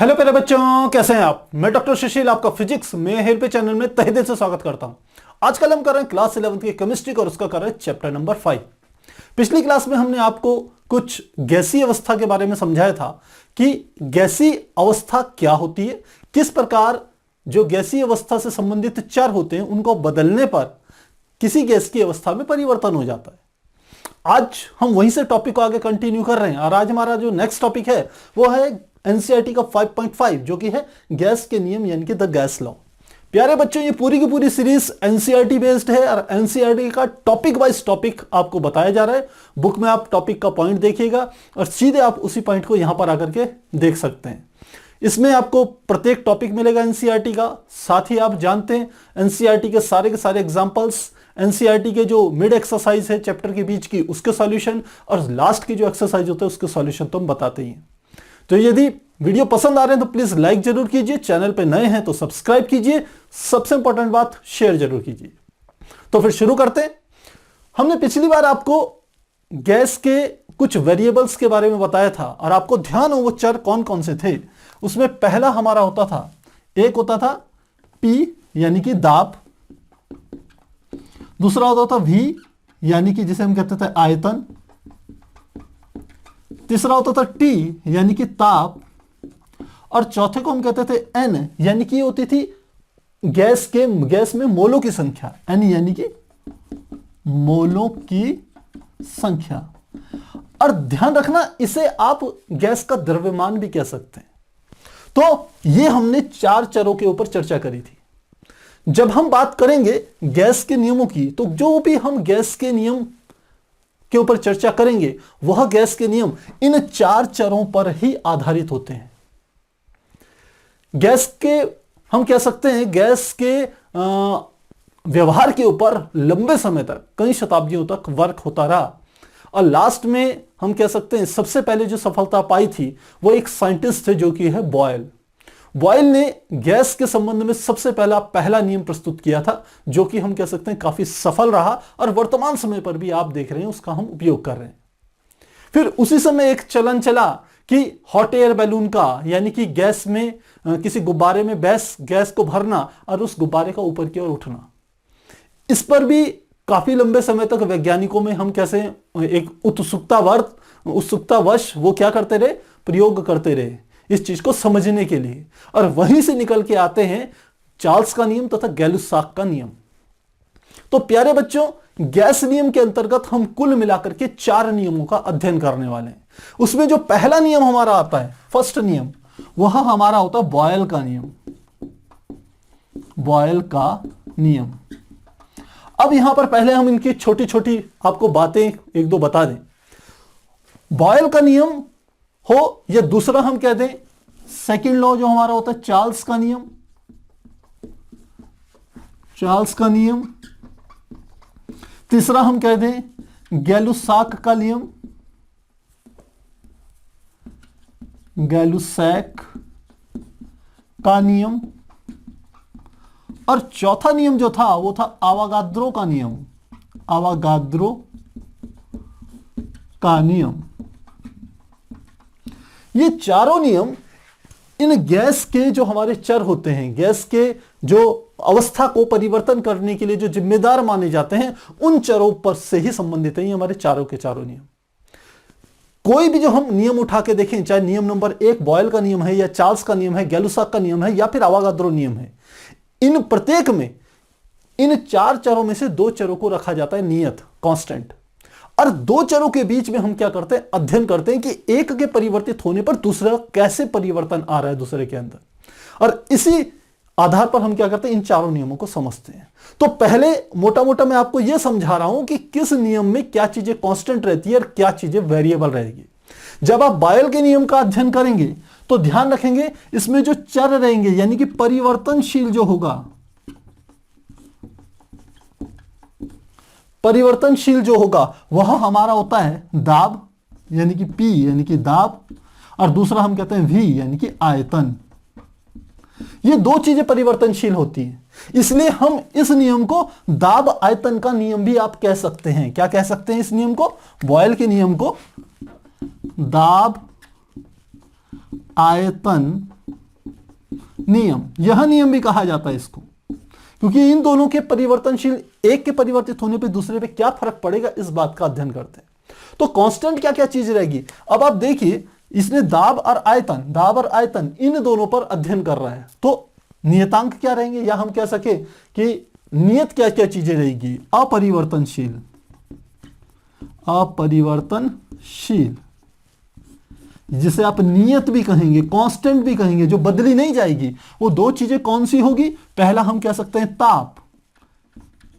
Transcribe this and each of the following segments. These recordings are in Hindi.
हेलो प्यारे बच्चों, कैसे हैं आप। मैं डॉक्टर सुशील आपका फिजिक्स में हेल्प चैनल में तहे दिल से स्वागत करता हूं। आजकल हम कर रहे हैं क्लास 11th की केमिस्ट्री और उसका कर रहे हैं चैप्टर नंबर 5। पिछली क्लास में हमने आपको कुछ गैसीय अवस्था के बारे में समझाया था कि गैसीय अवस्था क्या होती है, किस प्रकार जो गैसीय अवस्था से संबंधित चर होते हैं उनको बदलने पर किसी गैस की अवस्था में परिवर्तन हो जाता है। आज हम वहीं से टॉपिक को आगे कंटिन्यू कर रहे हैं और आज हमारा जो नेक्स्ट टॉपिक है वो है एनसीईआरटी का 5.5 जो कि है गैस के नियम यानी कि द गैस लॉ। प्यारे बच्चों, ये पूरी की पूरी सीरीज एनसीईआरटी बेस्ड है और एनसीईआरटी का टॉपिक वाइज टॉपिक आपको बताया जा रहा है। बुक में आप टॉपिक का पॉइंट देखिएगा और सीधे आप उसी पॉइंट को यहां पर आकर के देख सकते हैं। इसमें आपको प्रत्येक टॉपिक मिलेगा एनसीईआरटी का, साथ ही आप जानते हैं एनसीईआरटी के सारे एग्जांपल्स, एनसीईआरटी के जो मिड एक्सरसाइज है चैप्टर के बीच की उसके सॉल्यूशन और लास्ट की जो एक्सरसाइज होता है उसके सॉल्यूशन तो हम बताते ही हैं। तो यदि वीडियो पसंद आ रहे हैं तो प्लीज लाइक जरूर कीजिए, चैनल पे नए हैं तो सब्सक्राइब कीजिए, सबसे इंपॉर्टेंट बात शेयर जरूर कीजिए। तो फिर शुरू करते हैं। हमने पिछली बार आपको गैस के कुछ वेरिएबल्स के बारे में बताया था और आपको ध्यान हो वो चर कौन कौन से थे। उसमें पहला हमारा होता था, एक होता था P यानी कि दाब, दूसरा होता था V यानी कि जिसे हम कहते थे आयतन, तीसरा होता था T यानी कि ताप और चौथे को हम कहते थे N यानी कि ये होती थी गैस में मोलों की संख्या, N यानी कि मोलों की संख्या। और ध्यान रखना इसे आप गैस का द्रव्यमान भी कह सकते हैं। तो ये हमने चार चरों के ऊपर चर्चा करी थी। जब हम बात करेंगे गैस के नियमों की तो जो भी हम गैस के नियम के ऊपर चर्चा करेंगे वह गैस के नियम इन चार चरों पर ही आधारित होते हैं। गैस के हम कह सकते हैं गैस के व्यवहार के ऊपर लंबे समय तक, कई शताब्दियों तक वर्क होता रहा और लास्ट में हम कह सकते हैं सबसे पहले जो सफलता पाई थी वो एक साइंटिस्ट थे जो कि है बॉयल। बॉयल ने गैस के संबंध में सबसे पहला नियम प्रस्तुत किया था जो कि हम कह सकते हैं काफी सफल रहा और वर्तमान समय पर भी आप देख रहे हैं उसका हम उपयोग कर रहे हैं। फिर उसी समय एक चलन चला कि हॉट एयर बैलून का, यानी कि गैस में किसी गुब्बारे में गैस को भरना और उस गुब्बारे का ऊपर की ओर उठना। इस पर भी काफी लंबे समय तक वैज्ञानिकों में हम कैसे एक उत्सुकतावश वो क्या करते रहे, प्रयोग करते रहे इस चीज को समझने के लिए। और वहीं से निकल के आते हैं चार्ल्स का नियम तथा गैलुसाक का नियम। तो प्यारे बच्चों, गैस नियम के अंतर्गत हम कुल मिलाकर के 4 नियमों का अध्ययन करने वाले हैं। उसमें जो पहला नियम हमारा आता है, फर्स्ट नियम, वह हमारा होता है बॉयल का नियम। बॉयल का नियम। अब यहां पर पहले हम इनकी छोटी छोटी आपको बातें एक दो बता दें। बॉयल का नियम हो या दूसरा हम कह दें सेकंड लॉ जो हमारा होता है चार्ल्स का नियम। चार्ल्स का नियम। तीसरा हम कह दें गैलुसाक का नियम। गैलुसैक का नियम। और चौथा नियम जो था वो था आवागाद्रो का नियम। आवागाद्रो का नियम। ये चारों नियम इन गैस के जो हमारे चर होते हैं, गैस के जो अवस्था को परिवर्तन करने के लिए जो जिम्मेदार माने जाते हैं, उन चरों पर से ही संबंधित है। ये हमारे चारों के चारों नियम। कोई भी जो हम नियम उठा के देखें, चाहे नियम नंबर 1 बॉयल का नियम है या चार्ल्स का नियम है, गैलुसाक का नियम है या फिर आवागाद्रो नियम है, इन प्रत्येक में इन 4 चरों में से 2 चरों को रखा जाता है नियत, कांस्टेंट। और 2 चरों के बीच में हम क्या करते हैं, अध्ययन करते हैं कि एक के परिवर्तित होने पर दूसरा कैसे परिवर्तन आ रहा है दूसरे के अंदर। और इसी आधार पर हम क्या करते हैं, इन चारों नियमों को समझते हैं। तो पहले मोटा मोटा मैं आपको यह समझा रहा हूं कि किस नियम में क्या चीजें कांस्टेंट रहती है और क्या चीजें वेरिएबल रहेगी। जब आप बॉयल के नियम का अध्ययन करेंगे तो ध्यान रखेंगे इसमें जो चर रहेंगे यानी कि परिवर्तनशील जो होगा, परिवर्तनशील जो होगा वह हमारा होता है दाब यानी कि P यानी कि दाब, और दूसरा हम कहते हैं V यानी कि आयतन। ये 2 चीजें परिवर्तनशील होती हैं, इसलिए हम इस नियम को दाब आयतन का नियम भी आप कह सकते हैं। क्या कह सकते हैं इस नियम को, बॉयल के नियम को दाब आयतन नियम, यह नियम भी कहा जाता है इसको, क्योंकि इन दोनों के परिवर्तनशील, एक के परिवर्तित होने पे दूसरे पे क्या फर्क पड़ेगा इस बात का अध्ययन करते हैं। तो कांस्टेंट क्या क्या चीज रहेगी, अब आप देखिए इसने दाब और आयतन इन दोनों पर अध्ययन कर रहा है, तो नियतांक क्या रहेंगे, या हम कह सके कि नियत क्या क्या चीजें रहेगी, अपरिवर्तनशील, जिसे आप नियत भी कहेंगे, कांस्टेंट भी कहेंगे, जो बदली नहीं जाएगी, वो दो चीजें कौन सी होगी, पहला हम कह सकते हैं ताप,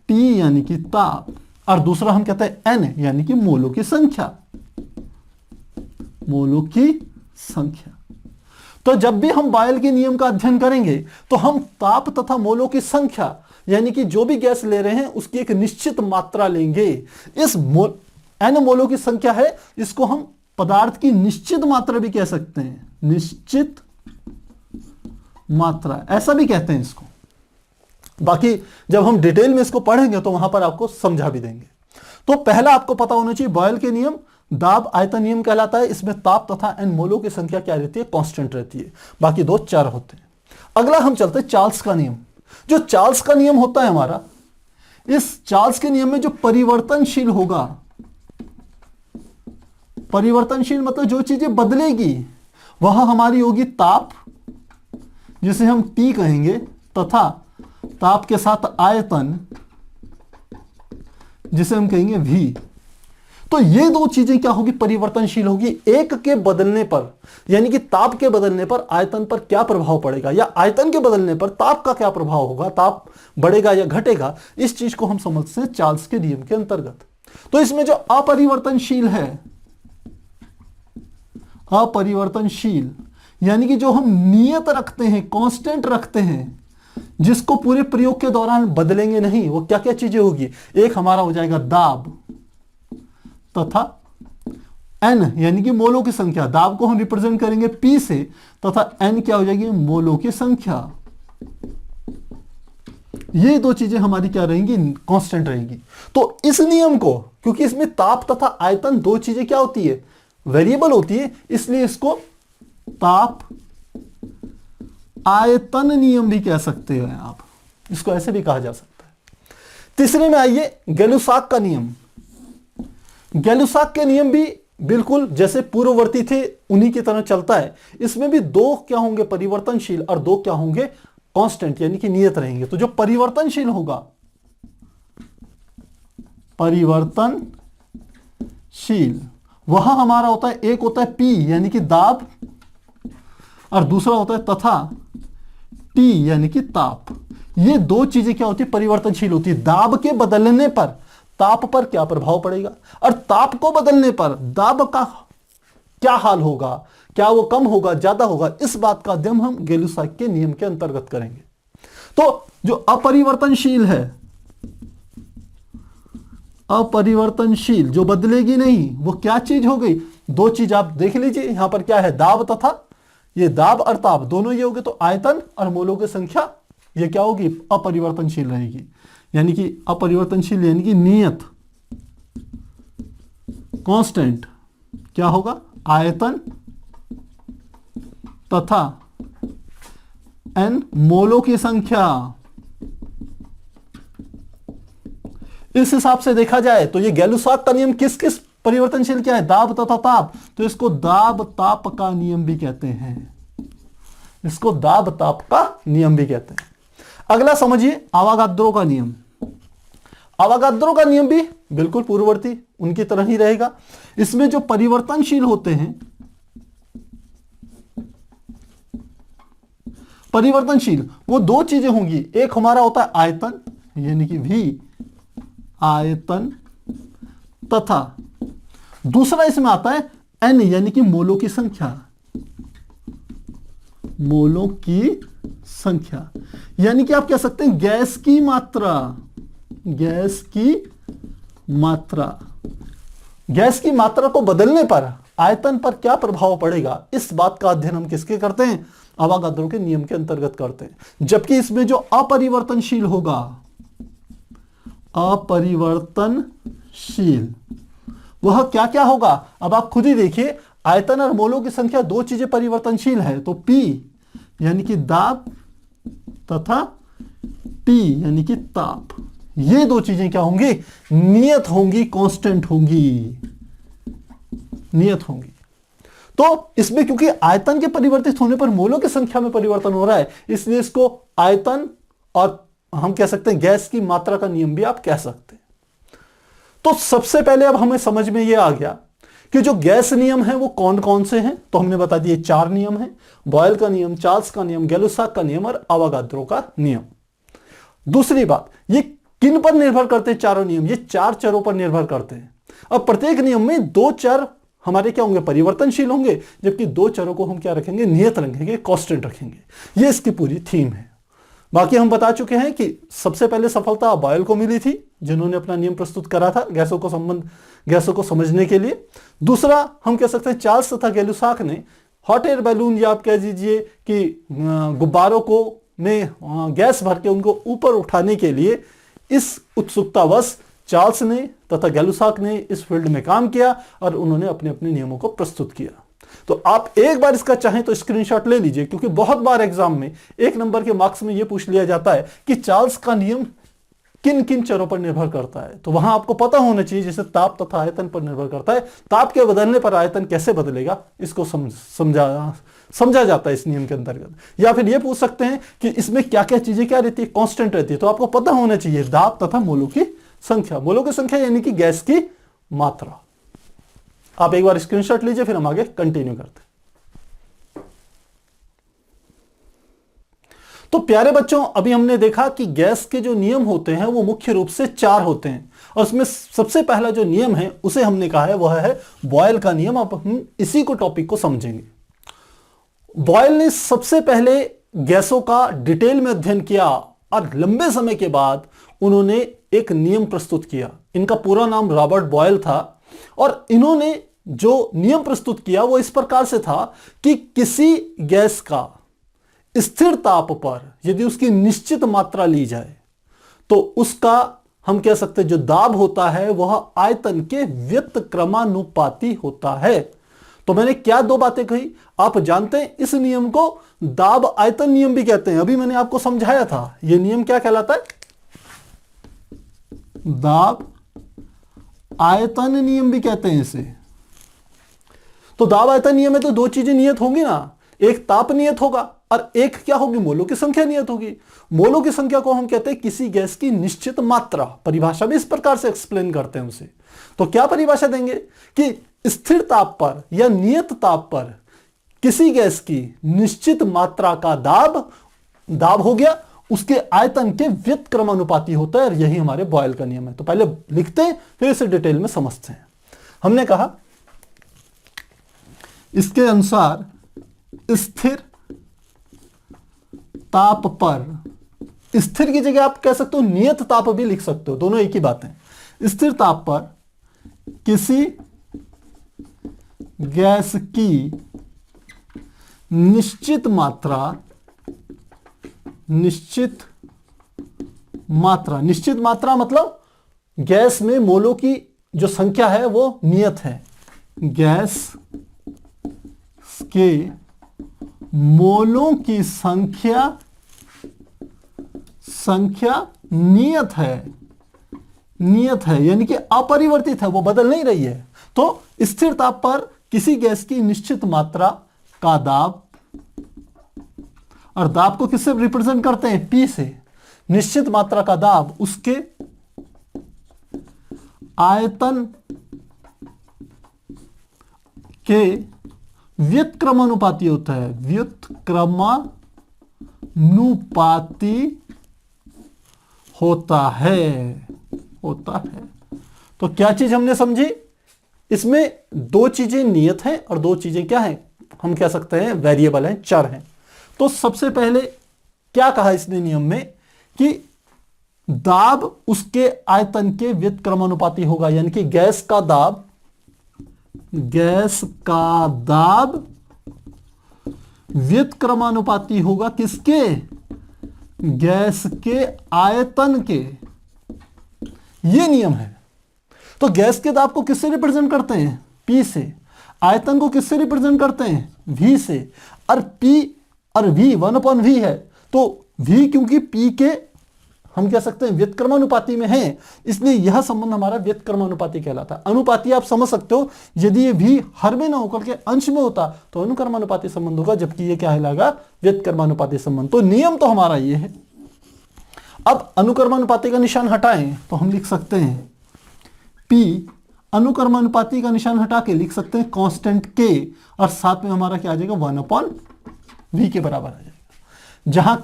T यानी कि ताप, और दूसरा हम कहते हैं N यानी कि मोलों की संख्या, तो जब भी हम बॉयल के नियम का अध्ययन करेंगे तो हम ताप तथा मोलों की संख्या, यानी कि जो भी गैस ले रहे हैं उसकी एक निश्चित मात्रा लेंगे। इस N मोलों की संख्या है, इसको हम पदार्थ की निश्चित मात्रा भी कह सकते हैं, निश्चित मात्रा ऐसा भी कहते हैं इसको। बाकी जब हम डिटेल में इसको पढ़ेंगे तो वहां पर आपको समझा भी देंगे। तो पहला आपको पता होना चाहिए बॉयल के नियम, दाब आयतन नियम कहलाता है, इसमें ताप तथा एन मोलों की संख्या क्या रहती है, कांस्टेंट रहती है, बाकी दो चर होते हैं। अगला हम चलते हैं चार्ल्स का नियम। जो चार्ल्स का नियम होता है हमारा, इस चार्ल्स के नियम में जो परिवर्तनशील होगा, परिवर्तनशील मतलब जो चीजें बदलेगी, वह हमारी होगी ताप, जिसे हम T कहेंगे, तथा ताप के साथ आयतन, जिसे हम कहेंगे V। तो ये दो चीजें क्या होगी, परिवर्तनशील होगी। एक के बदलने पर, यानी कि ताप के बदलने पर आयतन पर क्या प्रभाव पड़ेगा, या आयतन के बदलने पर ताप का क्या प्रभाव होगा, ताप बढ़ेगा या घटेगा, इस चीज को हम समझते हैं चार्ल्स के नियम के अंतर्गत। तो इसमें जो अपरिवर्तनशील है, अपरिवर्तनशील यानी कि जो हम नियत रखते हैं, कांस्टेंट रखते हैं, जिसको पूरे प्रयोग के दौरान बदलेंगे नहीं, वो क्या क्या चीजें होगी, एक हमारा हो जाएगा दाब तथा N यानी कि मोलों की संख्या, दाब को हम रिप्रेजेंट करेंगे P से, तथा N क्या हो जाएगी, मोलों की संख्या। ये दो चीजें हमारी क्या रहेंगी, कांस्टेंट रहेंगी। तो इस नियम को, क्योंकि इसमें ताप तथा आयतन दो चीजें क्या होती है, वेरिएबल होती है, इसलिए इसको ताप आयतन नियम भी कह सकते हैं आप, इसको ऐसे भी कहा जा सकता है। तीसरे में आइए गैलुसाक का नियम। गैलुसाक के नियम भी बिल्कुल जैसे पूर्ववर्ती थे उन्हीं की तरह चलता है। इसमें भी दो क्या होंगे, परिवर्तनशील, और दो क्या होंगे, कांस्टेंट यानी कि नियत रहेंगे। तो जो परिवर्तनशील होगा, परिवर्तनशील, वह हमारा होता है, एक होता है P यानी कि दाब, और दूसरा होता है तथा T यानी कि ताप। ये दो चीजें क्या होती है, परिवर्तनशील होती है। दाब के बदलने पर ताप पर क्या प्रभाव पड़ेगा, और ताप को बदलने पर दाब का क्या हाल होगा, क्या वो कम होगा, ज्यादा होगा, इस बात का अध्ययन हम गैलुसाक के नियम के अंतर्गत करेंगे। तो जो अपरिवर्तनशील है, अपरिवर्तनशील जो बदलेगी नहीं, वो क्या चीज हो गई, दो चीज आप देख लीजिए यहां पर क्या है, दाब तथा, ये दाब और ताप दोनों ये हो गए, तो आयतन और मोलों की संख्या ये क्या होगी, अपरिवर्तनशील रहेगी। यानी कि अपरिवर्तनशील यानी कि नियत, कांस्टेंट क्या होगा, आयतन तथा N मोलों की संख्या। इस हिसाब से देखा जाए तो ये गैलुसाक का नियम किस किस परिवर्तनशील क्या है, दाब तथा ताप, तो इसको दाब ताप का नियम भी कहते हैं, इसको दाब ताप का नियम भी कहते हैं। अगला समझिए आवागाद्रो का नियम। आवागाद्रो का नियम भी बिल्कुल पूर्ववर्ती उनकी तरह ही रहेगा। इसमें जो परिवर्तनशील होते हैं, परिवर्तनशील वो दो चीजें होंगी, एक हमारा होता है आयतन यानी कि V आयतन, तथा दूसरा इसमें आता है N यानी कि मोलों की संख्या, मोलों की संख्या। यानी कि आप कह सकते हैं गैस की मात्रा, गैस की मात्रा, गैस की मात्रा को बदलने पर आयतन पर क्या प्रभाव पड़ेगा, इस बात का अध्ययन हम किसके करते हैं, आवागाद्रो के नियम के अंतर्गत करते हैं। जबकि इसमें जो अपरिवर्तनशील होगा, अपरिवर्तनशील, वह क्या क्या होगा, अब आप खुद ही देखिए, आयतन और मोलों की संख्या दो चीजें परिवर्तनशील है, तो P यानी कि दाब तथा T यानी कि ताप, ये दो चीजें क्या होंगी, नियत होंगी, कांस्टेंट होंगी, नियत होंगी। तो इसमें क्योंकि आयतन के परिवर्तित होने पर मोलों की संख्या में परिवर्तन हो रहा है, इसलिए इसको आयतन और हम कह सकते हैं गैस की मात्रा का नियम भी आप कह सकते हैं। तो सबसे पहले अब हमें समझ में यह आ गया कि जो गैस नियम है वो कौन कौन से हैं। तो हमने बता दिए 4 नियम हैं, बॉयल का नियम, चार्ल्स का नियम, गै-लुसाक का नियम और अवोगाद्रो का नियम। दूसरी बात, ये किन पर निर्भर करते हैं चारों नियम, ये 4 चरों पर निर्भर करते हैं। अब प्रत्येक नियम में 2 चर हमारे क्या होंगे, परिवर्तनशील होंगे, जबकि 2 चरों को हम क्या रखेंगे, नियत रखेंगे, कांस्टेंट रखेंगे। ये इसकी पूरी थीम है। बाकी हम बता चुके हैं कि सबसे पहले सफलता बॉयल को मिली थी, जिन्होंने अपना नियम प्रस्तुत करा था गैसों को समझने के लिए। दूसरा हम कह सकते हैं चार्ल्स तथा गै-लुसाक ने हॉट एयर बैलून, या आप कह दीजिए कि गुब्बारों को में गैस भर के उनको ऊपर उठाने के लिए इस उत्सुकतावश चार्ल्स ने तथा गै-लुसाक ने इस फील्ड में काम किया और उन्होंने अपने अपने नियमों को प्रस्तुत किया। तो आप एक बार इसका चाहें तो स्क्रीनशॉट ले लीजिए, क्योंकि बहुत बार एग्जाम में 1 नंबर के मार्क्स में यह पूछ लिया जाता है कि चार्ल्स का नियम किन किन चरों पर निर्भर करता है। तो वहां आपको पता होना चाहिए, जैसे ताप तथा आयतन पर निर्भर करता है, ताप के बदलने पर आयतन कैसे बदलेगा, इसको समझा जाता है इस नियम के अंतर्गत। या फिर यह पूछ सकते हैं कि इसमें क्या क्या चीजें क्या रहती है, कांस्टेंट रहती है। तो आपको पता होना चाहिए दाब तथा मोलों की संख्या, मोलों की संख्या यानी कि गैस की मात्रा। आप एक बार स्क्रीनशॉट लीजिए, फिर हम आगे कंटिन्यू करते हैं। तो प्यारे बच्चों, अभी हमने देखा कि गैस के जो नियम होते हैं वो मुख्य रूप से 4 होते हैं, और उसमें सबसे पहला जो नियम है उसे हमने कहा है वह है बॉयल का नियम। अब हम इसी को टॉपिक को समझेंगे। बॉयल ने सबसे पहले गैसों का डिटेल में अध्ययन किया और लंबे समय के बाद उन्होंने एक नियम प्रस्तुत किया। इनका पूरा नाम रॉबर्ट बॉयल था, और इन्होंने जो नियम प्रस्तुत किया वो इस प्रकार से था कि किसी गैस का स्थिर ताप पर यदि उसकी निश्चित मात्रा ली जाए तो उसका हम कह सकते हैं जो दाब होता है वह आयतन के व्युत्क्रमानुपाती होता है। तो मैंने क्या 2 बातें कही, आप जानते हैं इस नियम को दाब आयतन नियम भी कहते हैं। अभी मैंने आपको समझाया था यह नियम क्या कहलाता है, दाब आयतन नियम भी कहते हैं इसे। तो दाब आयतन नियम में तो 2 चीजें नियत होंगी ना, एक ताप नियत होगा और एक क्या होगी, मोलों की संख्या नियत होगी। मोलों की संख्या को हम कहते हैं किसी गैस की निश्चित मात्रा, परिभाषा भी इस प्रकार से एक्सप्लेन करते हैं उसे। तो क्या परिभाषा देंगे कि स्थिर ताप पर या नियत ताप पर किसी गैस की निश्चित मात्रा का दाब हो गया, उसके आयतन के व्युत्क्रमानुपाती होता है, और यही हमारे बॉयल का नियम है। तो पहले लिखते हैं फिर इसे डिटेल में समझते हैं। हमने कहा इसके अनुसार स्थिर ताप पर, स्थिर की जगह आप कह सकते हो नियत ताप भी लिख सकते हो, दोनों एक ही बात है। स्थिर ताप पर किसी गैस की निश्चित मात्रा मतलब गैस में मोलों की जो संख्या है वो नियत है। गैस के मोलों की संख्या नियत है यानी कि अपरिवर्तित है, वो बदल नहीं रही है। तो स्थिर ताप पर किसी गैस की निश्चित मात्रा का दाब, और दाब को किससे रिप्रेजेंट करते हैं, P से। निश्चित मात्रा का दाब उसके आयतन के व्युत्क्रमानुपाती होता है, व्युत्क्रमानुपाती होता है। तो क्या चीज हमने समझी, इसमें 2 चीजें नियत हैं और 2 चीजें क्या हैं, हम कह सकते हैं वेरिएबल हैं, चर हैं। तो सबसे पहले क्या कहा इसने नियम में कि दाब उसके आयतन के व्युत्क्रमानुपाती होगा, यानी कि गैस का दाब व्युत्क्रमानुपाती होगा किसके, गैस के आयतन के। यह नियम है। तो गैस के दाब को किससे रिप्रेजेंट करते हैं, P से। आयतन को किससे रिप्रेजेंट करते हैं, v से। और p और v 1/v है, तो v क्योंकि p के हम कह सकते हैं व्युत्क्रमानुपाती में है, इसलिए यह संबंध हमारा व्युत्क्रमानुपाती कहलाता है। अनुपाती आप समझ सकते हो, यदि ये v हर में ना होकर के अंश में होता तो अनुक्रमानुपाती संबंध होगा, जबकि ये क्या कहलाएगा, व्युत्क्रमानुपाती संबंध। तो नियम तो हमारा ये है। अब अनुक्रमानुपाती का निशान हटाएं तो हम लिख सकते हैं p, अनुक्रमानुपाती का निशान हटा के लिख सकते हैं कांस्टेंट k, और साथ में हमारा क्या आ जाएगा, 1/v के बराबर आ जाएगा, जहां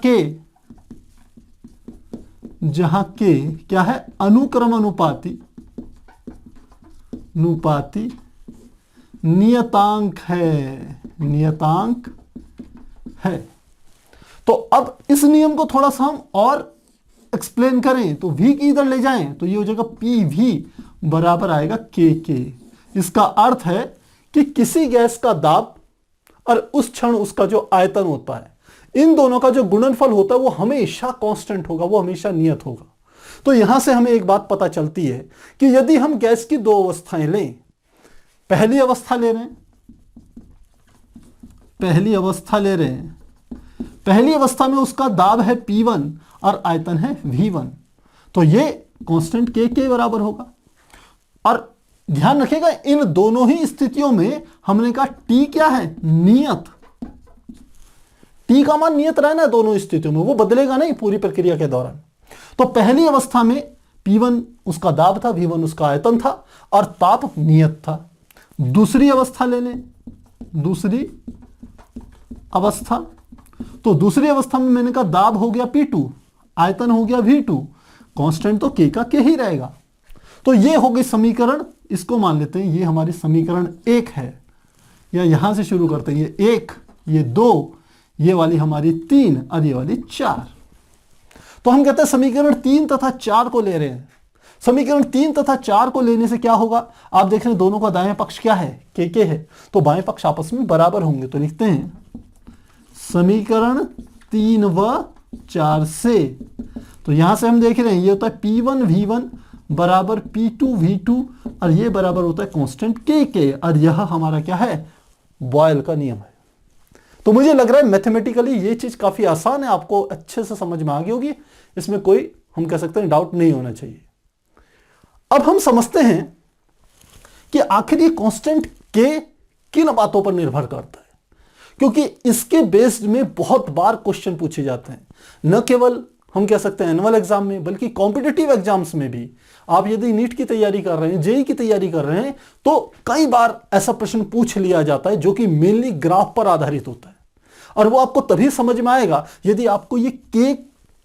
k क्या है, अनुक्रमानुपाती नियतांक है। तो अब इस नियम को थोड़ा सा हम और एक्सप्लेन करें तो v की इधर ले जाएं तो ये हो जाएगा pv बराबर आएगा kk। इसका अर्थ है कि किसी गैस का दाब और उस क्षण उसका जो आयतन होता है, इन दोनों का जो गुणनफल होता है वो हमेशा कांस्टेंट होगा, वो हमेशा नियत होगा। तो यहां से हमें एक बात पता चलती है कि यदि हम गैस की दो अवस्थाएं लें, पहली अवस्था ले रहे हैं, पहली अवस्था में उसका दाब है P1 और आयतन है V1, तो ये कांस्टेंट k के बराबर होगा। और ध्यान रखिएगा इन दोनों ही स्थितियों में हमने कहा T क्या है, नियत। T का मान नियत रहना है दोनों स्थितियों में, वो बदलेगा नहीं पूरी प्रक्रिया के दौरान। तो पहली अवस्था में P1 उसका दाब था, V1 उसका आयतन था और ताप नियत था। दूसरी अवस्था ले लें, दूसरी अवस्था, तो दूसरी अवस्था में मैंने कहा दाब हो गया P2, आयतन हो गया V2, कांस्टेंट तो k का k ही रहेगा। तो ये हो गई समीकरण, इसको मान लेते हैं ये हमारी समीकरण 1 है, या यहां से शुरू करते हैं, ये 1, ये 2, ये वाली हमारी 3 और ये वाली 4। तो हम कहते हैं समीकरण 3 तथा 4 को ले रहे हैं। समीकरण 3 तथा 4 को लेने से क्या होगा, आप देख रहे हैं दोनों का दायां पक्ष क्या है, k है, तो बाएं पक्ष आपस में बराबर होंगे। तो लिखते हैं समीकरण 3 व 4 से, तो यहां से हम देख रहे हैं ये होता है P1 V1 बराबर P2 V2 और ये बराबर होता है कांस्टेंट k, और यह हमारा क्या है, बॉयल का नियम है। तो मुझे लग रहा है मैथमेटिकली ये चीज काफी आसान है, आपको अच्छे से समझ में आ गई होगी, इसमें कोई हम कह सकते हैं डाउट नहीं होना चाहिए। अब हम समझते हैं कि आखिर ये कांस्टेंट k किन बातों पर निर्भर करता है, क्योंकि इसके बेस्ड में बहुत बार क्वेश्चन पूछे जाते हैं, न केवल हम कह सकते हैं एनुअल एग्जाम में, बल्कि कॉम्पिटिटिव एग्जाम्स में भी। आप यदि नीट की तैयारी कर रहे हैं, जेई की तैयारी कर रहे हैं, तो कई बार ऐसा प्रश्न पूछ लिया जाता है जो कि मेनली ग्राफ पर आधारित होता है, और वो आपको तभी समझ में आएगा यदि आपको ये k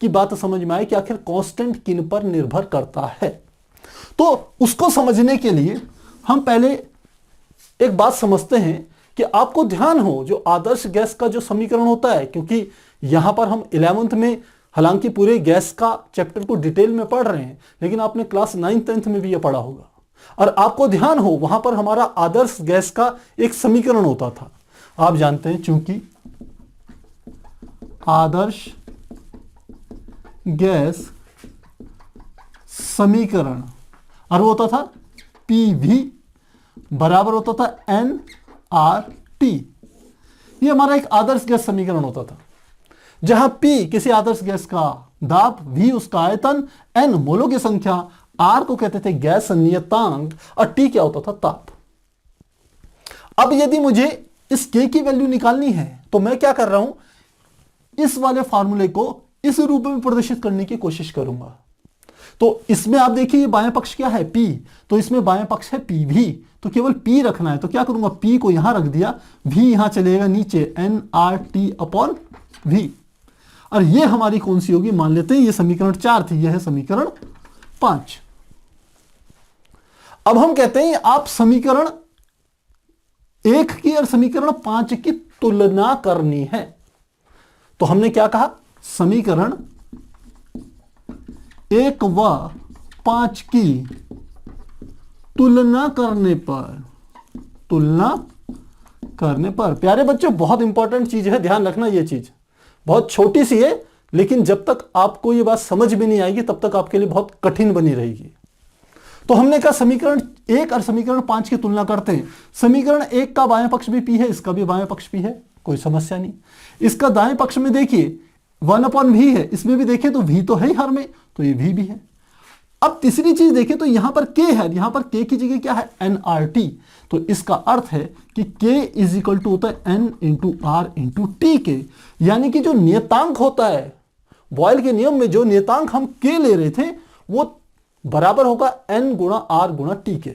की बात समझ में आए कि आखिर कांस्टेंट किन पर निर्भर करता है। तो उसको समझने के लिए हम पहले एक बात समझते हैं कि आपको ध्यान हो जो आदर्श गैस का जो समीकरण होता है, क्योंकि यहां पर हम 11th में हालांकि पूरे गैस का चैप्टर को डिटेल में पढ़ रहे हैं, लेकिन आपने क्लास 9th 10th में भी यह पढ़ा होगा, और आपको ध्यान हो वहां पर हमारा आदर्श गैस का एक समीकरण होता था। आप जानते हैं चूंकि आदर्श गैस समीकरण, और वो होता था PV बराबर होता था nRT। ये हमारा एक आदर्श गैस समीकरण होता था, जहां P किसी आदर्श गैस का दाब, V उसका आयतन, N मोलों की संख्या, R को कहते थे गैस नियतांक और T क्या होता था, ताप। अब यदि मुझे इस K की वैल्यू निकालनी है तो मैं क्या कर रहा हूं, इस वाले फार्मूले को इस रूप में प्रदर्शित करने की कोशिश करूंगा। तो इसमें आप देखिए बाएं पक्ष क्या है, P, तो इसमें बाएं पक्ष है PV, तो केवल P रखना है। तो क्या करूंगा, P को यहां रख दिया, V यहां चलेगा नीचे, nRT/V, और ये हमारी कौन सी होगी, मान लेते हैं ये समीकरण 4 थी, यह है समीकरण 5। अब हम कहते हैं आप समीकरण 1 की और समीकरण 5 की तुलना करनी है। तो हमने क्या कहा, समीकरण 1 व 5 की तुलना करने पर प्यारे बच्चों बहुत इंपॉर्टेंट चीज है, ध्यान रखना। ये चीज बहुत छोटी सी है, लेकिन जब तक आपको ये बात समझ में नहीं आएगी तब तक आपके लिए बहुत कठिन बनी रहेगी। तो हमने कहा समीकरण 1 और समीकरण 5 की तुलना करते हैं। समीकरण 1 का बाएं पक्ष भी p है, इसका भी बाएं पक्ष p है, कोई समस्या नहीं। इसका दाएं पक्ष में देखिए 1/v है, इसमें भी देखिए तो v तो है ही हर में, तो ये v भी है। अब तीसरी चीज देखें तो यहां पर k है, यहां पर k की जगह क्या है, nRT। तो इसका अर्थ है कि k इज इक्वल टू होता है n into r into T के, यानी कि जो नियतांक होता है बॉयल के नियम में, जो नियतांक हम k ले रहे थे वो बराबर होगा n गुणा r गुणा टी के।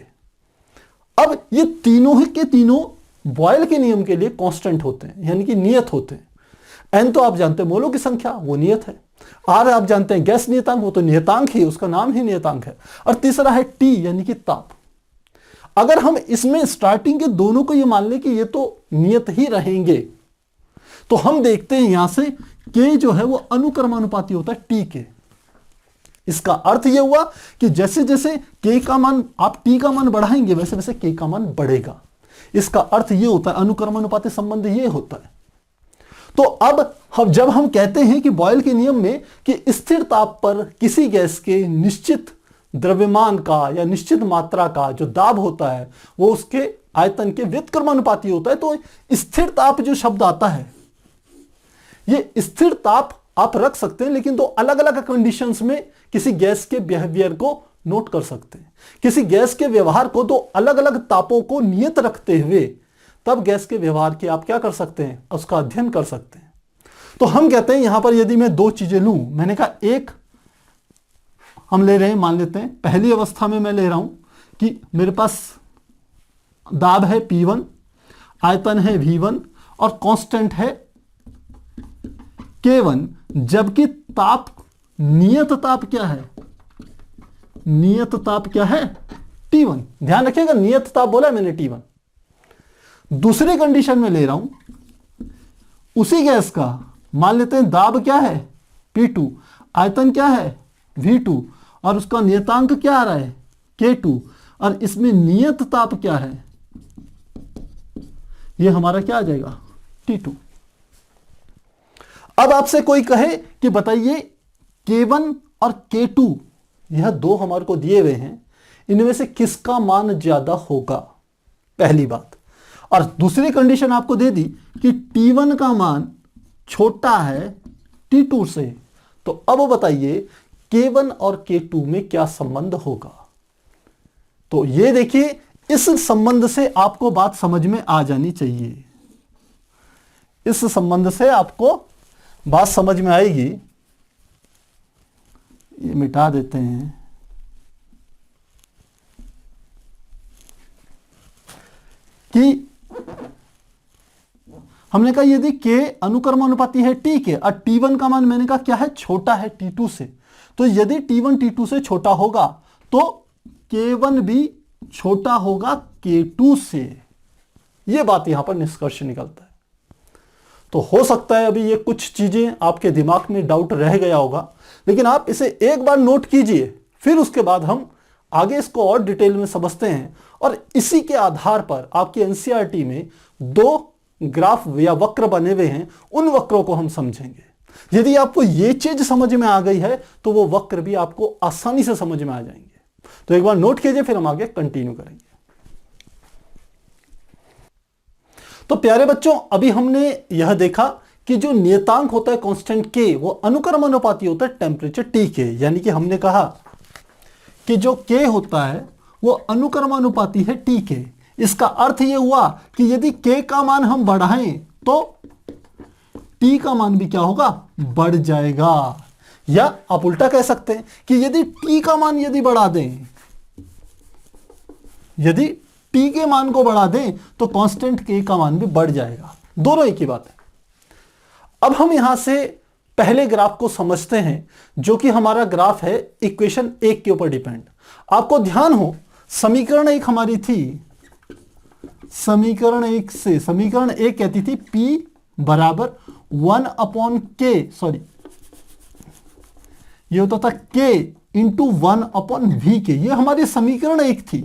अब ये तीनों ही के तीनों बॉयल के नियम के लिए कांस्टेंट होते हैं, यानी कि नियत होते हैं। n तो आप जानते हैं मोलों की संख्या, वो नियत है। r आप जानते हैं गैस नियतांक, वो तो नियतांक ही, उसका नाम ही नियतांक है। और तीसरा है t यानी कि ताप। अगर हम इसमें स्टार्टिंग के दोनों को ये मान लें कि ये तो नियत ही रहेंगे, तो हम देखते हैं यहां से k जो है वो अनुक्रमानुपाती होता है t के। इसका अर्थ यह हुआ कि जैसे जैसे k का मान, आप t का मान बढ़ाएंगे वैसे वैसे k का मान बढ़ेगा। इसका अर्थ यह होता है, अनुक्रमानुपाती संबंध यह होता है। तो अब जब हम कहते हैं कि बॉयल के नियम में कि स्थिर ताप पर किसी गैस के निश्चित द्रव्यमान का या निश्चित मात्रा का जो दाब होता है वो उसके आयतन के व्युत्क्रमानुपाती होता है, तो स्थिर ताप जो शब्द आता है, ये स्थिर ताप आप रख सकते हैं, लेकिन दो अलग अलग कंडीशंस में किसी गैस के बिहेवियर को नोट कर सकते हैं। किसी गैस के व्यवहार को दो अलग अलग तापों को नियत रखते हुए तब गैस के व्यवहार की आप क्या कर सकते हैं, उसका अध्ययन कर सकते हैं। तो हम कहते हैं यहां पर यदि मैं दो चीजें लूं, मैंने कहा एक हम ले रहे हैं, मान लेते हैं पहली अवस्था में मैं ले रहा हूं कि मेरे पास दाब है P1, आयतन है V1 और कांस्टेंट है K1, जबकि ताप, नियत ताप क्या है, नियत ताप क्या है, T1। ध्यान रखिएगा नियत ताप बोला मैंने T1। दूसरी कंडीशन में ले रहा हूं उसी गैस का, मान लेते हैं दाब क्या है P2, आयतन क्या है V2 और उसका नियतांक क्या आ रहा है K2, और इसमें नियत ताप क्या है, यह हमारा क्या आ जाएगा T2। अब आपसे कोई कहे कि बताइए K1 और K2 यह दो हमारे को दिए हुए हैं, इनमें से किसका मान ज्यादा होगा, पहली बात। और दूसरी कंडीशन आपको दे दी कि T1 का मान छोटा है T2 से, तो अब बताइए K1 और K2 में क्या संबंध होगा। तो ये देखिए, इस संबंध से आपको बात समझ में आ जानी चाहिए, इस संबंध से आपको बात समझ में आएगी। ये मिटा देते हैं, कि हमने कहा यदि K अनुक्रमानुपाती है T के और T1 का मान मैंने कहा क्या है, छोटा है T2 से, तो यदि T1 T2 से छोटा होगा तो K1 भी छोटा होगा K2 से। यह बात यहां पर निष्कर्ष निकलता है। तो हो सकता है अभी ये कुछ चीजें आपके दिमाग में डाउट रह गया होगा, लेकिन आप इसे एक बार नोट कीजिए, फिर उसके बाद हम आगे इसको और डिटेल में समझते हैं। और इसी के आधार पर आपकी एनसीईआरटी में दो ग्राफ या वक्र बने हुए हैं, उन वक्रों को हम समझेंगे। यदि आपको ये चीज समझ में आ गई है तो वो वक्र भी आपको आसानी से समझ में आ जाएंगे। तो एक बार नोट कीजिए, फिर हम आगे कंटिन्यू करेंगे। तो प्यारे बच्चों, अभी हमने यह देखा कि जो नियतांक होता है कांस्टेंट K, वो अनुक्रमानुपाती होता है टेम्परेचर T के। यानी कि हमने कहा कि जो K होता है वो अनुक्रमानुपाती है T के। इसका अर्थ यह हुआ कि यदि K का मान हम बढ़ाएं तो T का मान भी क्या होगा, बढ़ जाएगा। या आप उल्टा कह सकते हैं कि यदि T का मान यदि बढ़ा दें, यदि T के मान को बढ़ा दें तो कांस्टेंट K का मान भी बढ़ जाएगा। दोनों एक ही बात है। अब हम यहां से पहले ग्राफ को समझते हैं, जो कि हमारा ग्राफ है इक्वेशन 1 के ऊपर डिपेंड। आपको ध्यान हो, समीकरण 1 हमारी थी, समीकरण 1 से, समीकरण 1 कहती थी P बराबर 1/K, सॉरी ये होता था K इंटू 1/V के। ये हमारी समीकरण 1 थी।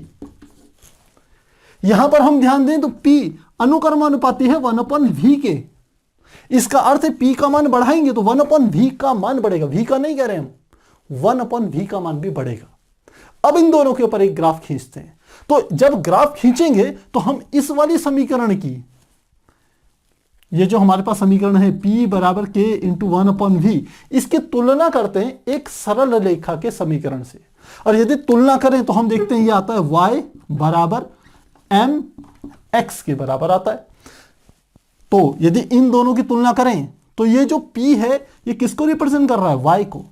यहां पर हम ध्यान दें तो P अनुक्रमानुपाती है 1/V के। इसका अर्थ है P का मान बढ़ाएंगे तो 1/V का मान बढ़ेगा। V का नहीं कह रहे हम, 1/V का मान भी बढ़ेगा। अब इन दोनों के ऊपर एक ग्राफ खींचते हैं। तो जब ग्राफ खींचेंगे तो हम इस वाली समीकरण की, ये जो हमारे पास समीकरण है P बराबर K इंटू 1/V, इसकी तुलना करते हैं एक सरल रेखा के समीकरण से। और यदि तुलना करें तो हम देखते हैं ये आता है y बराबर mx के बराबर आता है। तो यदि इन दोनों की तुलना करें तो ये जो P है ये किसको रिप्रेजेंट कर रहा है, y को।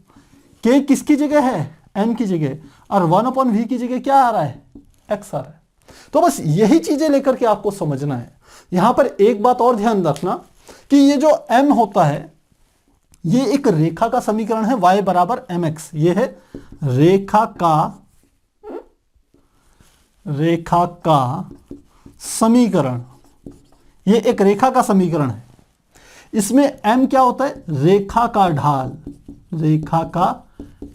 K किसकी जगह है, m की जगह, और 1/V की जगह क्या आ रहा है, x आ रहा है। तो बस यही चीजें लेकर के आपको समझना है। यहां पर एक बात और ध्यान रखना कि ये जो m होता है ये एक रेखा का समीकरण है, y बराबर mx। ये है रेखा का समीकरण, ये एक रेखा का समीकरण है। इसमें m क्या होता है, रेखा का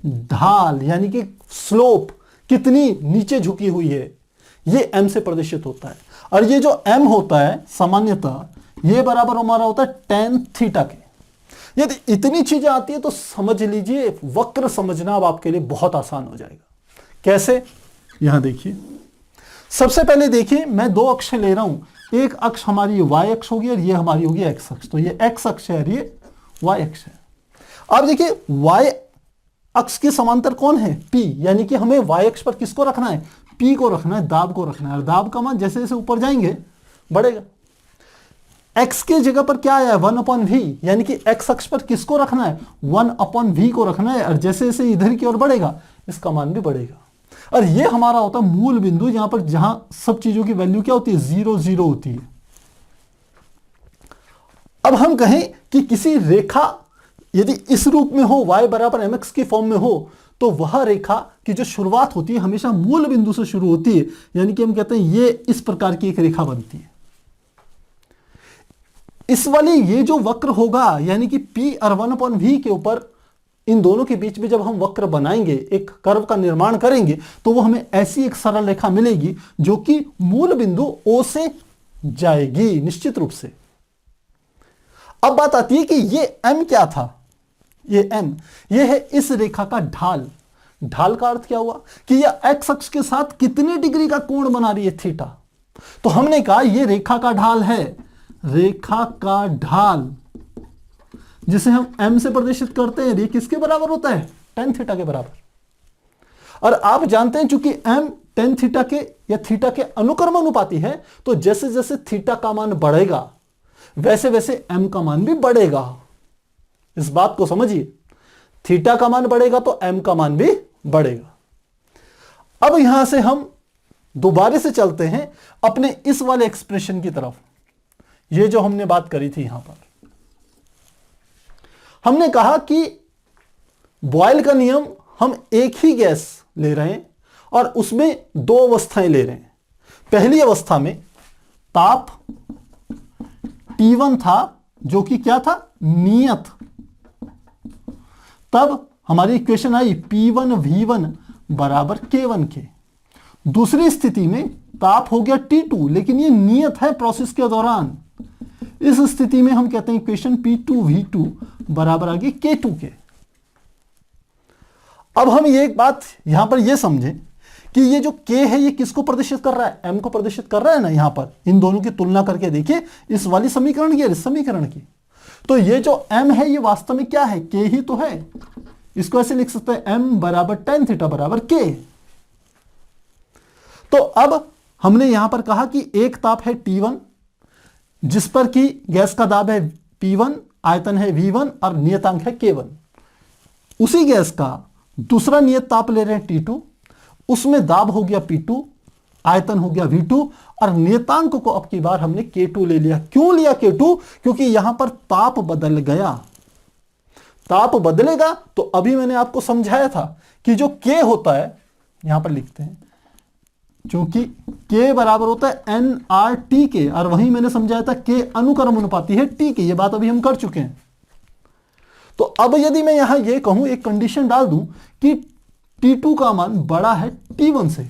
ढाल यानी कि स्लोप, कितनी नीचे झुकी हुई है, ये m से प्रदर्शित होता है। और ये जो m होता है सामान्यतः ये बराबर हमारा होता है tan थीटा के। यदि इतनी चीजें आती है तो समझ लीजिए वक्र समझना अब आपके लिए बहुत आसान हो जाएगा। कैसे, यहां देखिए। सबसे पहले देखिए मैं दो अक्ष ले रहा हूं, एक अक्ष हमारी y अक्ष होगी और ये हमारी होगी x अक्ष। तो ये x अक्ष है और ये y अक्ष है। अब देखिए y अक्ष के समांतर कौन है, P, यानी कि हमें y अक्ष पर किसको रखना है, P को रखना है, दाब को रखना है। और दाब का मान जैसे जैसे ऊपर जाएंगे बढ़ेगा। x के जगह पर क्या आया है, 1/V, यानी कि x अक्ष पर किसको रखना है, 1/V को रखना है। और जैसे जैसे इधर की ओर बढ़ेगा इसका मान भी बढ़ेगा। और ये हमारा होता है मूल बिंदु, यहां पर जहां सब चीजों की वैल्यू क्या होती है, 0 0 होती है। अब हम कहें कि किसी रेखा यदि इस रूप में हो, y बराबर mx के फॉर्म में हो, तो वह रेखा की जो शुरुआत होती है हमेशा मूल बिंदु से शुरू होती है। यानी कि हम कहते हैं ये इस प्रकार की एक रेखा बनती है। इस वाली ये जो वक्र होगा यानी कि P और 1/V के ऊपर, इन दोनों के बीच में जब हम वक्र बनाएंगे, एक कर्व का निर्माण करेंगे, तो वो हमें ऐसी एक सरल रेखा मिलेगी जो कि मूल बिंदु O से जाएगी निश्चित रूप से। अब बात आती है कि ये M क्या था, ये M, ये है इस रेखा का ढाल। ढाल का अर्थ क्या हुआ कि यह x अक्ष के साथ कितने डिग्री का कोण बना रही है, थीटा। तो हमने कहा ये रेखा का ढाल है, रेखा का ढाल जिसे हम m से प्रदर्शित करते हैं, ये किसके बराबर होता है, tan थीटा के बराबर। और आप जानते हैं चूंकि m tan थीटा के या थीटा के अनुक्रम अनुपाती है, तो जैसे जैसे थीटा का मान बढ़ेगा वैसे वैसे m का मान भी बढ़ेगा। इस बात को समझिए, थीटा का मान बढ़ेगा तो m का मान भी बढ़ेगा। अब यहां से हम दोबारा से चलते हैं अपने इस वाले एक्सप्रेशन की तरफ। ये जो हमने बात करी थी, यहां पर हमने कहा कि बॉयल का नियम, हम एक ही गैस ले रहे हैं और उसमें दो अवस्थाएं ले रहे हैं। पहली अवस्था में ताप T1 था जो कि क्या था, नियत। तब हमारी इक्वेशन आई P1 V1 बराबर K1 के। दूसरी स्थिति में ताप हो गया T2, लेकिन ये नियत है प्रोसेस के दौरान। इस स्थिति में हम कहते हैं इक्वेशन P2 V2 बराबर आ गई K2 के। अब हम ये एक बात यहां पर ये समझें कि ये जो K है ये किसको प्रदर्शित कर रहा है, M को प्रदर्शित कर रहा है ना। यहां पर इन दोनों की तुलना करके देखिए, इस वाली समीकरण की और इस समीकरण की। तो ये जो M है ये वास्तव में क्या है, K ही तो है। इसको ऐसे लिख सकते हैं M बराबर tan थीटा बराबर K। तो अब हमने यहां पर कहा कि एक ताप है T1 जिस पर कि गैस का दाब है P1, आयतन है V1 और नियतांक है K1। उसी गैस का दूसरा नियत ताप ले रहे हैं T2, उसमें दाब हो गया P2, आयतन हो गया V2 और नियतांक को अब की बार हमने K2 ले लिया। क्यों लिया K2, क्योंकि यहां पर ताप बदल गया। ताप बदलेगा तो अभी मैंने आपको समझाया था कि जो K होता है, यहां पर लिखते हैं, क्योंकि K बराबर होता है nRT के, और वहीं मैंने समझाया था K अनुक्रम अनुपाती है T के। ये बात अभी हम कर चुके हैं। तो अब यदि मैं यहां ये कहूं, एक कंडीशन डाल दूं कि T2 का मान बड़ा है T1 से,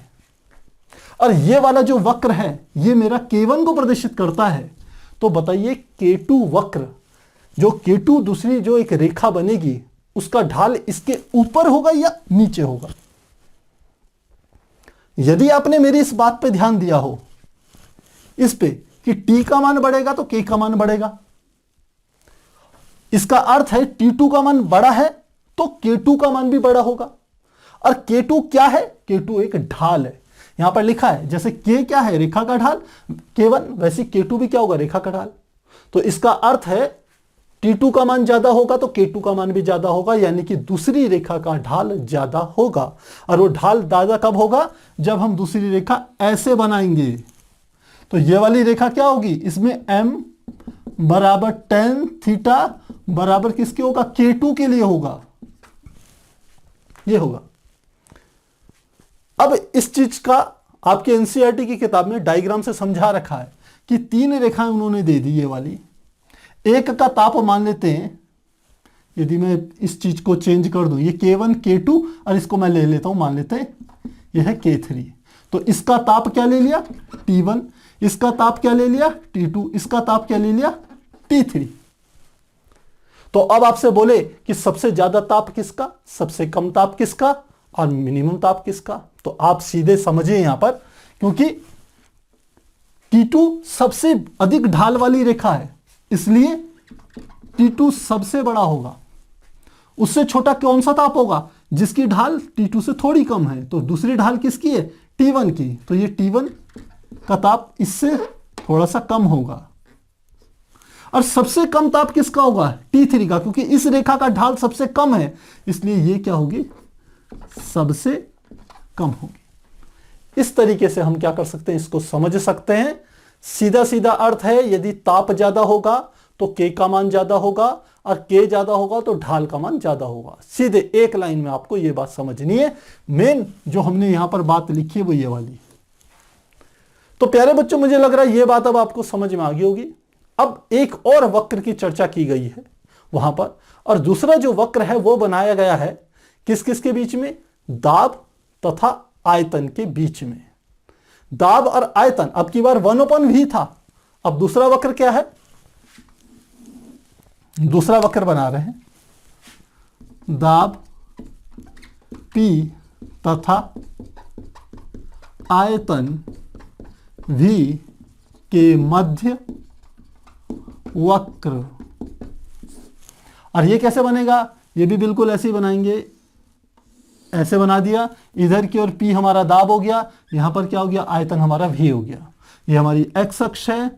और ये वाला जो वक्र है ये मेरा K1 को प्रदर्शित करता है, तो बताइए K2 वक्र, जो K2 दूसरी जो एक रेखा बनेगी, उसका ढाल इसके ऊपर होगा या नीचे होगा। यदि आपने मेरी इस बात पे ध्यान दिया हो, इस पे, कि t का मान बढ़ेगा तो k का मान बढ़ेगा, इसका अर्थ है t2 का मान बड़ा है तो k2 का मान भी बड़ा होगा। और k2 क्या है? k2 एक ढाल है, यहां पर लिखा है जैसे k क्या है? रेखा का ढाल, k1, वैसे k2 भी क्या होगा? रेखा का ढाल। तो इसका अर्थ है t2 का मान ज्यादा होगा तो k2 का मान भी ज्यादा होगा, यानी कि दूसरी रेखा का ढाल ज्यादा होगा। और वो ढाल ज्यादा कब होगा? जब हम दूसरी रेखा ऐसे बनाएंगे। तो ये वाली रेखा क्या होगी? इसमें m बराबर tan थीटा बराबर किसके होगा? k2 के लिए होगा, ये होगा। अब इस चीज का आपके एनसीईआरटी की किताब में डायग्राम से समझा रखा है कि 3 रेखाएं उन्होंने दे दी, ये वाली। एक का ताप मान लेते हैं, यदि मैं इस चीज को चेंज कर दूं, ये k1 k2 और इसको मैं ले लेता हूं, मान लेते हैं ये है k3। तो इसका ताप क्या ले लिया? t1, इसका ताप क्या ले लिया? t2, इसका ताप क्या ले लिया? t3। तो अब आपसे बोले कि सबसे ज्यादा ताप किसका, सबसे कम ताप किसका और मिनिमम ताप किसका, तो आप सीधे समझिए यहां पर, क्योंकि T2 सबसे अधिक ढाल वाली रेखा है, इसलिए T2 सबसे बड़ा होगा। उससे छोटा कौन सा ताप होगा? जिसकी ढाल T2 से थोड़ी कम है। तो दूसरी ढाल किसकी है? T1 की। तो ये T1 का ताप इससे थोड़ा सा कम होगा। और सबसे कम ताप किसका होगा? T3 का, क्योंकि इस रेखा का ढाल सबसे कम है, इसलिए ये क्या होगी? सबसे कम होगी। इस तरीके से हम क्या कर सकते हैं, इसको समझ सकते हैं। सीधा सीधा अर्थ है, यदि ताप ज्यादा होगा तो K का मान ज्यादा होगा, और K ज्यादा होगा तो ढाल का मान ज्यादा होगा। सीधे एक लाइन में आपको यह बात समझनी है। मेन जो हमने यहां पर बात लिखी है वो ये वाली। तो प्यारे बच्चों, मुझे लग रहा है ये बात अब आपको समझ में आ गई होगी। अब एक और वक्र की चर्चा की गई है वहां पर, और दूसरा जो वक्र है वो बनाया गया है किस किस के बीच में? दाब तथा आयतन के बीच में। दाब और आयतन, अब की बार 1/v था, अब दूसरा वक्र क्या है? दूसरा वक्र बना रहे हैं, दाब P तथा आयतन V के मध्य वक्र। और ये कैसे बनेगा? ये भी बिल्कुल ऐसे ही बनाएंगे, ऐसे बना दिया। इधर की ओर P हमारा दाब हो गया, यहां पर क्या हो गया? आयतन हमारा V हो गया। ये हमारी x अक्ष है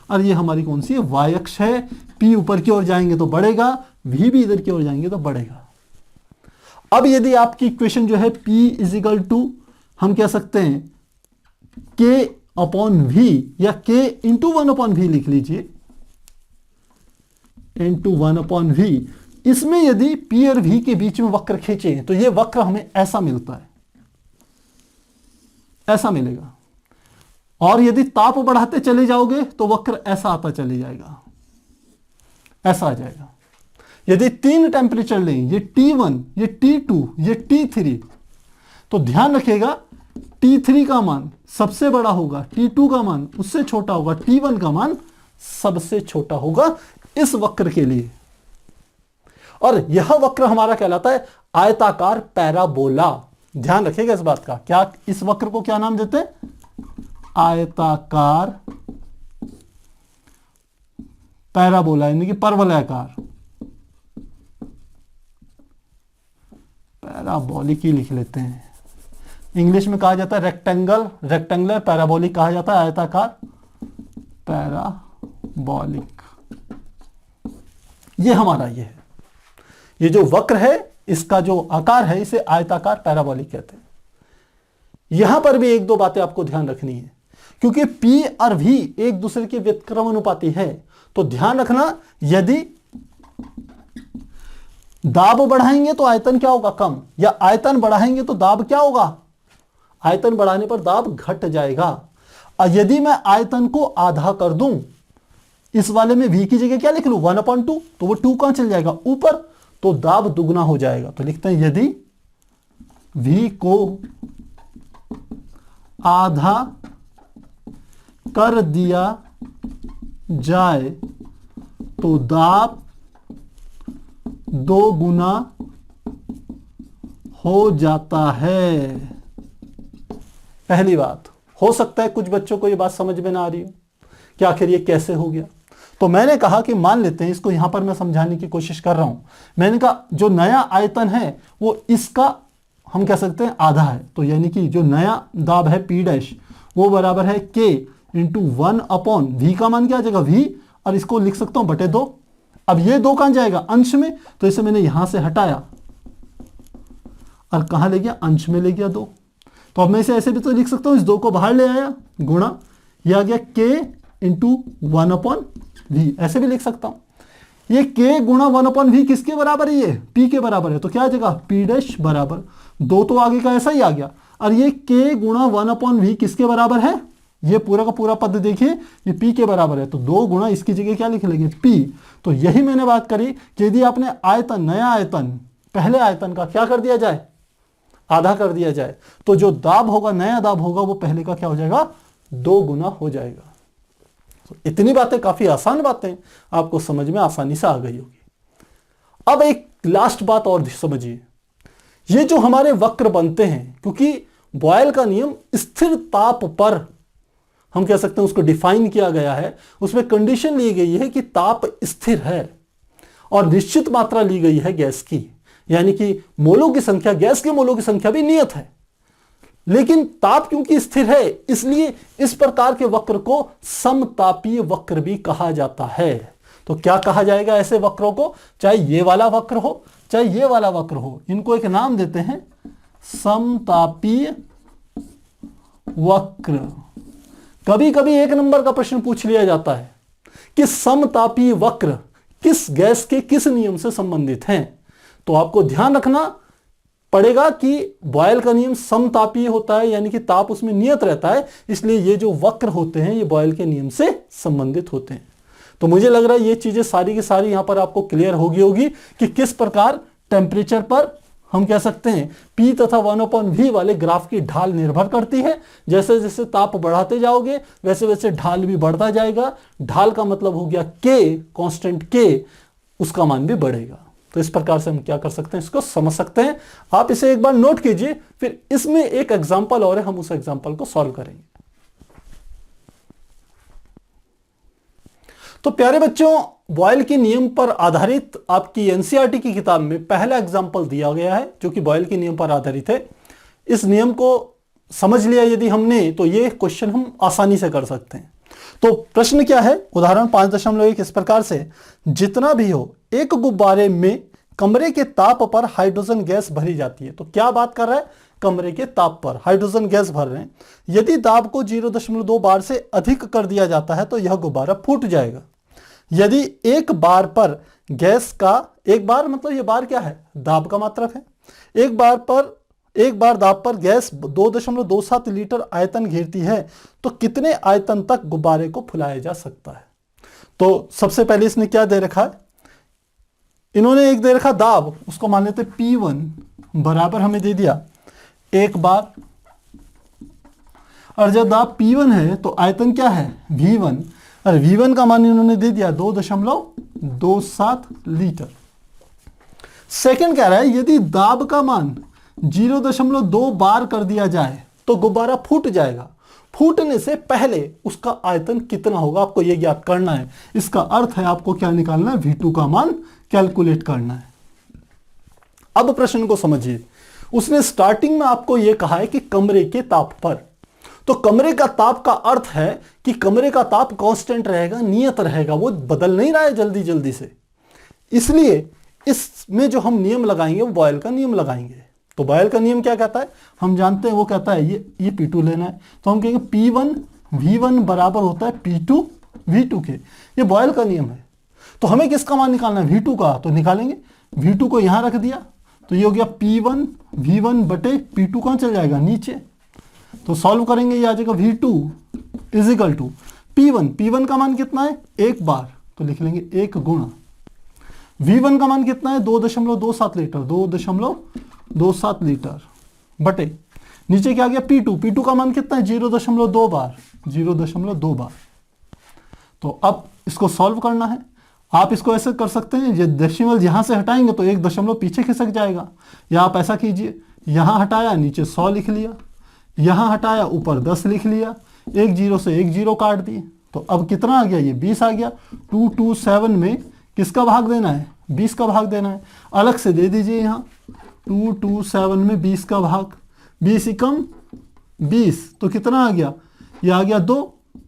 और ये हमारी कौन सी है? y अक्ष है। P ऊपर की ओर जाएंगे तो बढ़ेगा, V भी इधर की ओर जाएंगे तो बढ़ेगा। अब यदि आपकी इक्वेशन जो है P इजिकल टू, हम कह सकते हैं K/V या K इंटू 1/V लिख लीजिए, इंटू 1/V। इसमें यदि P और V के बीच में वक्र खींचे तो ये वक्र हमें ऐसा मिलता है, ऐसा मिलेगा। और यदि ताप बढ़ाते चले जाओगे तो वक्र ऐसा आता चले जाएगा, ऐसा आ जाएगा। यदि 3 टेंपरेचर लें, ये T1, ये T2, ये T3, तो ध्यान रखिएगा T3 का मान सबसे बड़ा होगा, T2 का मान उससे छोटा होगा, T1 का मान सबसे छोटा होगा इस वक्र के लिए। और यह वक्र हमारा कहलाता है आयताकार पैराबोला। ध्यान रखिएगा इस बात का। क्या इस वक्र को क्या नाम देते हैं? आयताकार पैराबोला, यानी कि परवलयाकार। पैराबोलिक ही लिख लेते हैं। इंग्लिश में कहा जाता है रेक्टेंगुलर पैराबोलिक कहा जाता है, आयताकार पैराबोलिक। ये हमारा ये है, ये जो वक्र है इसका जो आकार है इसे आयताकार पैराबोलिक कहते हैं। यहां पर भी एक दो बातें आपको ध्यान रखनी है, क्योंकि P और V एक दूसरे के व्युत्क्रमानुपाती है। तो ध्यान रखना, यदि दाब बढ़ाएंगे तो आयतन क्या होगा? कम, या आयतन बढ़ाएंगे तो दाब क्या होगा? आयतन बढ़ाने पर दाब घट जाएगा। और यदि मैं आयतन को आधा कर दूं, इस वाले में V की जगह क्या लिख लूं? 1/2, तो वो 2 कहां चल जाएगा? ऊपर, तो दाब दुगना हो जाएगा। तो लिखते हैं यदि V को आधा कर दिया जाए तो दाब 2 गुना हो जाता है। पहली बात, हो सकता है कुछ बच्चों को ये बात समझ में ना आ रही हो कि आखिर ये कैसे हो गया। तो मैंने कहा कि मान लेते हैं, इसको यहां पर मैं समझाने की कोशिश कर रहा हूं। मैंने कहा जो नया आयतन है वो इसका हम कह सकते हैं आधा है। तो यानी कि जो नया दाब है P डैश वो बराबर है K इंटू 1/V का मान क्या आ जाएगा V, और इसको लिख सकता हूं बटे 2। अब ये 2 कहां जाएगा, अंश में, तो इसे मैंने यहां से हटाया और कहां ले गया, अंश में ले गया 2। तो अब मैं इसे ऐसे भी तो लिख सकता हूं, इस 2 को बाहर ले आया, गुणा, ये आ गया K इंटू 1/V, ऐसे भी लिख सकता हूं। ये K गुणा 1/V किसके बराबर है, ये P के बराबर है। तो क्या आ जाएगा, P डैश बराबर 2, तो आगे का ऐसा ही आ गया। और ये K गुणा 1/V किसके बराबर है, ये पूरा का पूरा पद देखिए, ये P के बराबर है। तो 2 गुणा इसकी जगह क्या लिख लेंगे, P। तो यही मैंने बात करी कि यदि आपने आयतन, नया आयतन पहले आयतन का क्या कर दिया जाए, आधा कर दिया जाए, तो जो दाब होगा, नया दाब होगा, वो पहले का क्या हो जाएगा, 2 गुना हो जाएगा। तो इतनी बातें, काफी आसान बातें, आपको समझ में आसानी से आ गई होगी। अब एक लास्ट बात और समझिए, ये जो हमारे वक्र बनते हैं, क्योंकि बॉयल का नियम स्थिर ताप पर हम कह सकते हैं उसको डिफाइन किया गया है, उसमें कंडीशन ली गई है कि ताप स्थिर है और निश्चित मात्रा ली गई है गैस की, यानी कि मोलों की संख्या, गैस के मोलों की संख्या भी नियत है, लेकिन ताप क्योंकि स्थिर है, इसलिए इस प्रकार के वक्र को समतापीय वक्र भी कहा जाता है। तो क्या कहा जाएगा ऐसे वक्रों को, चाहे ये वाला वक्र हो चाहे ये वाला वक्र हो, इनको एक नाम देते हैं समतापीय वक्र। कभी कभी 1 नंबर का प्रश्न पूछ लिया जाता है कि समतापीय वक्र किस गैस के किस नियम से संबंधित हैं। तो आपको ध्यान रखना पड़ेगा कि बॉयल का नियम समतापीय होता है, यानी कि ताप उसमें नियत रहता है, इसलिए ये जो वक्र होते हैं ये बॉयल के नियम से संबंधित होते हैं। तो मुझे लग रहा है ये चीजें सारी की सारी यहां पर आपको क्लियर होगी कि किस प्रकार टेम्परेचर पर हम कह सकते हैं P तथा 1/V वाले ग्राफ की ढाल निर्भर करती है। जैसे जैसे ताप बढ़ाते जाओगे वैसे वैसे ढाल भी बढ़ता जाएगा। ढाल का मतलब हो गया K, कांस्टेंट K, उसका मान भी बढ़ेगा। तो इस प्रकार से हम क्या कर सकते हैं, इसको समझ सकते हैं। आप इसे एक बार नोट कीजिए, फिर इसमें एक एग्जांपल और है, हम उस एग्जांपल को सॉल्व करेंगे। तो प्यारे बच्चों, बॉयल के नियम पर आधारित आपकी एनसीईआरटी की किताब में पहला एग्जांपल दिया गया है जो कि बॉयल के नियम पर आधारित है। इस नियम को समझ लिया यदि हमने, तो ये क्वेश्चन हम आसानी से कर सकते हैं। तो प्रश्न क्या है, उदाहरण 5.1 इस प्रकार से, जितना भी हो एक गुब्बारे में कमरे के ताप पर हाइड्रोजन गैस भरी जाती है। तो क्या बात कर रहा है, कमरे के ताप पर हाइड्रोजन गैस भर रहे हैं। यदि दाब को 0.2 बार से अधिक कर दिया जाता है तो यह गुब्बारा फूट जाएगा। यदि एक बार पर गैस का, एक बार मतलब ये बार क्या है, दाब का मात्रक है, एक बार दाब पर गैस 2.27 लीटर आयतन घेरती है तो कितने आयतन तक गुब्बारे को फुलाया जा सकता है। तो सबसे पहले इसने क्या दे रखा है, इन्होंने एक दे रखा दाब, उसको मान लेते P1 बराबर हमें दे दिया 1 बार, और जब दाब P1 है तो आयतन क्या है V1, और V1 का मान इन्होंने दे दिया 2.27 लीटर। सेकंड कह रहा है यदि दाब का मान 0.2 बार कर दिया जाए तो गुब्बारा फूट जाएगा। फूटने से पहले उसका आयतन कितना होगा आपको यह ज्ञात करना है। इसका अर्थ है आपको क्या निकालना है, V2 का मान कैलकुलेट करना है। अब प्रश्न को समझिए, उसने स्टार्टिंग में आपको यह कहा है कि कमरे के ताप पर, तो कमरे का ताप का अर्थ है कि कमरे का ताप कांस्टेंट रहेगा, नियत रहेगा, वो बदल नहीं रहा है जल्दी जल्दी से। इसलिए इसमें जो हम नियम लगाएंगे वो बॉयल का नियम लगाएंगे। तो बॉयल का नियम क्या कहता है, हम जानते हैं, वो कहता है ये P2 लेना है, तो हम कहेंगे P1 V1 बराबर होता है P2 V2 के। ये बॉयल का नियम है। तो हमें किसका मान निकालना है, V2 का, तो निकालेंगे। V2 को यहां रख दिया तो ये हो गया P1 V1 बटे P2 कहां चल जाएगा, नीचे। तो सॉल्व करेंगे, ये आ जाएगा V2 is equal to P1 का मान कितना है, 1 बार, तो लिख लेंगे 1 गुणा V1 का मान कितना है 2.27 लीटर, 2.27 लीटर बटे नीचे क्या गया P2 का मान कितना है 0.2 बार, 0.2 बार। तो अब इसको सॉल्व करना है। आप इसको ऐसे कर सकते हैं, ये डेसिमल यहां से हटाएंगे तो 1 दशमलव पीछे खिसक जाएगा, या आप ऐसा कीजिए, यहां हटाया नीचे 100 लिख लिया, यहां हटाया, ऊपर 10 लिख लिया, एक जीरो से एक जीरो काट दिए, तो अब कितना आ गया, ये 20 आ गया। 227 में किसका भाग देना है, 20 का भाग देना है, अलग से दे दीजिए यहाँ 227 में 20 का भाग, 20 एकम 20, तो कितना आ गया, ये आ गया 2,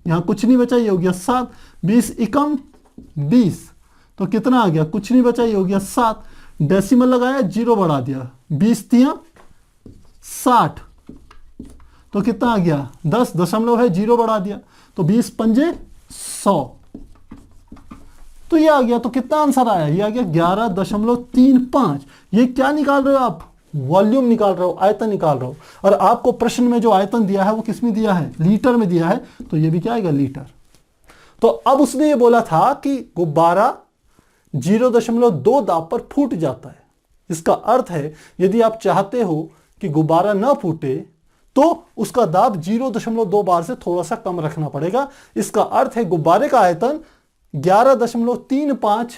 यहाँ कुछ नहीं बचा, ये हो गया 7, 20 एकम 20, तो कितना आ गया, कुछ नहीं बचा, ये हो गया 7, डेसिमल लगाया, जीरो बढ़ा दिया, 20 तिया 60, तो कितना आ गया 10, दशमलव है, जीरो बढ़ा दिया, तो 20 पंजे 100, तो ये आ गया। तो कितना आंसर आया, ये आ गया 11.35। ये क्या निकाल रहे हो आप, वॉल्यूम निकाल रहे हो, आयतन निकाल रहे हो, और आपको प्रश्न में जो आयतन दिया है वो किस में दिया है, लीटर में दिया है, तो ये भी क्या आएगा, लीटर। तो अब उसने ये बोला था कि गुब्बारा 0.2 दाब पर फूट जाता है। इसका अर्थ है यदि आप चाहते हो कि गुब्बारा ना फूटे तो उसका दाब 0.2 बार से थोड़ा सा कम रखना पड़ेगा। इसका अर्थ है गुब्बारे का आयतन 11.35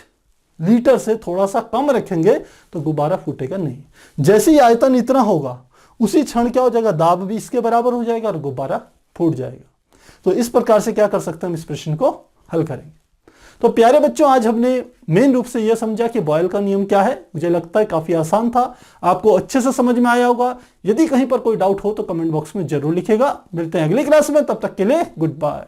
लीटर से थोड़ा सा कम रखेंगे तो गुब्बारा फूटेगा नहीं। जैसे ही आयतन इतना होगा उसी क्षण क्या हो जाएगा, दाब भी इसके बराबर हो जाएगा और गुब्बारा फूट जाएगा। तो इस प्रकार से क्या कर सकते हैं, हम इस प्रश्न को हल करेंगे। तो प्यारे बच्चों, आज हमने मेन रूप से यह समझा कि बॉयल का नियम क्या है। मुझे लगता है काफी आसान था, आपको अच्छे से समझ में आया होगा। यदि कहीं पर कोई डाउट हो तो कमेंट बॉक्स में जरूर लिखेगा। मिलते हैं अगली क्लास में, तब तक के लिए गुड बाय।